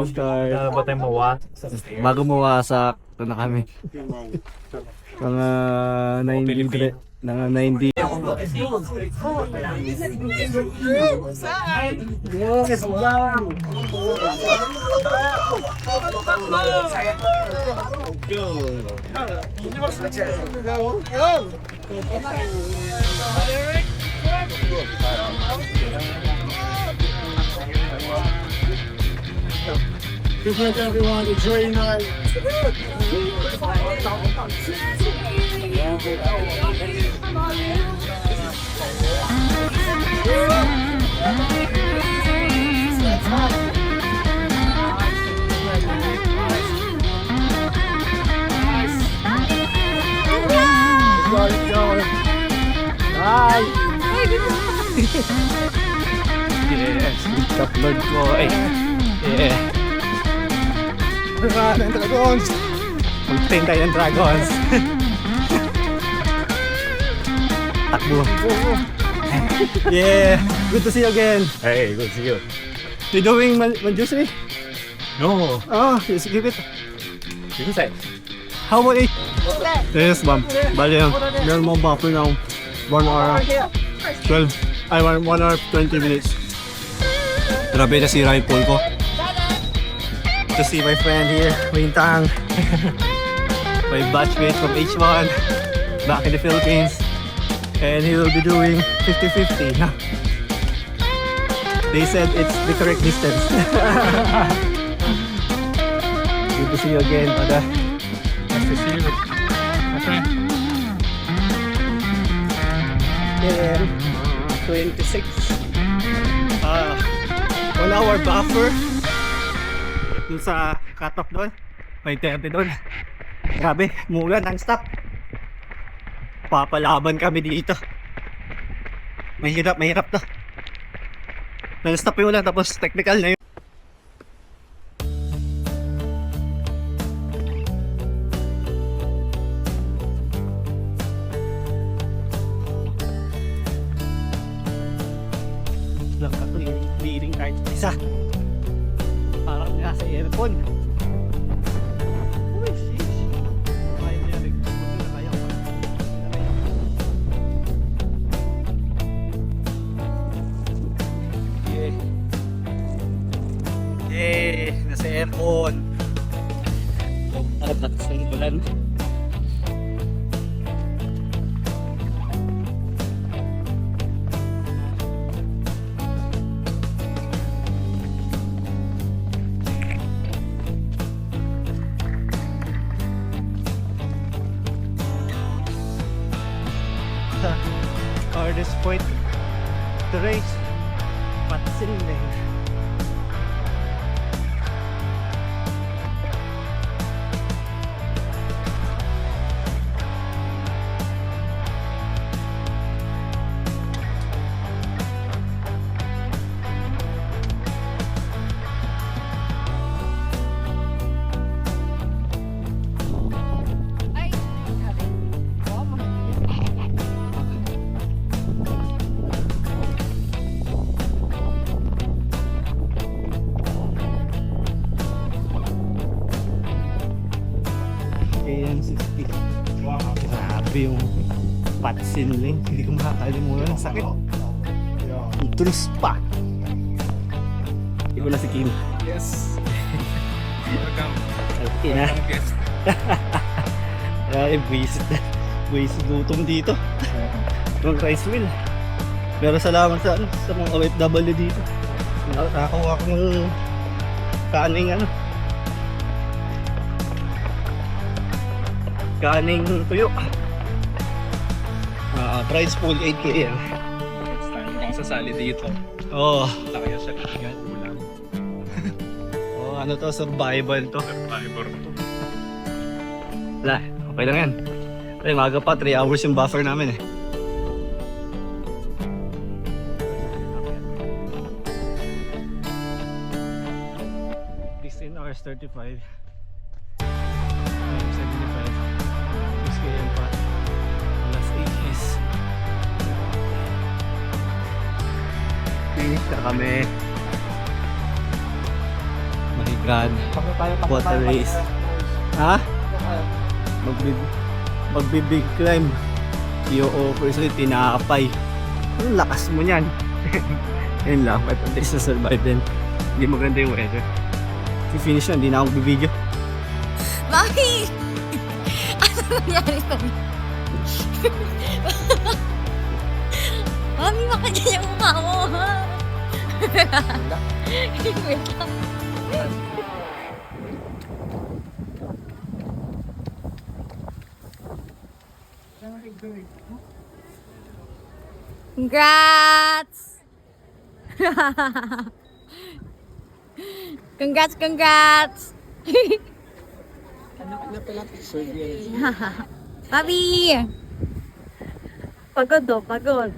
Oscar. Ba tayo mawa? Bago mawasak, ito na kami. Mga 90, mga 90. Good luck everyone, enjoy your night. Bye! Yes, upload ko eh. Yeah. Ng Dragons. Magtain tayo ng Dragons. Takbo. Yeah, good to see you again. Hey, good to see you. You doing Manjusri? No. Oh, yes, give it. You can say. How about it? Yes, ma'am. Bali yan. Meron mo buffer now. 1 hour 12. I want 1 hour 20 minutes. Grabe na sira yung pool ko. To see my friend here, Wintang. My batchmate from H1 back in the Philippines. And he will be doing 50-50. They said it's the correct distance. Good to see you again, Pada. Nice to see you. Okay. Then 26. 1 hour buffer. Dun sa cut-off doon. May 30 doon. Grabe, mula non-stop. Papalaban kami dito. Mahirap to. Non-stop yung ulan, tapos technical na yun. Lang ka to, leading kahit isa. Parang nasa aircon. Uy, sheesh. Kaya mo yan, buti na kaya ko. Yeah, nasa aircon. Harap natin sa ulan. Hardest point to race, Patsin Lane. KM60. Grabe yung Patsin Lane. Hindi ko makakalimutan. Ang sakit. Ang tulis pa. Ikaw na si Kim. Yes. Welcome. Okay na. Welcome guest. Ay, buwisit gutom dito. Yung rice mill. Pero salamat sa mga OFW dito. Nakakuha ko ng kaning tuyo. Price pool 8K yan. Next time kung sasali dito. Oh, Kaya siya kaya ulam. ano to, survival to. Survivor to. Wala, okay lang yan. Ay, maga pa, 3 hours yung buffer namin eh. Hours 35 75 6km pa alas 8 is finish na kami. My God. What a race. Ha? Magbibig climb. I-offer sa'yo, tinapay. Ang lakas mo niyan. Yun lang, may pantay sa survive din. Hindi maganda yung weather. Finish na, hindi na ako bibidyo. Mami! Ano nangyari sa'yo? Mami, makadyan yung mukha mo, ha? Wait lang. Congrats! Congrats! Papi! Pagod do, pagod.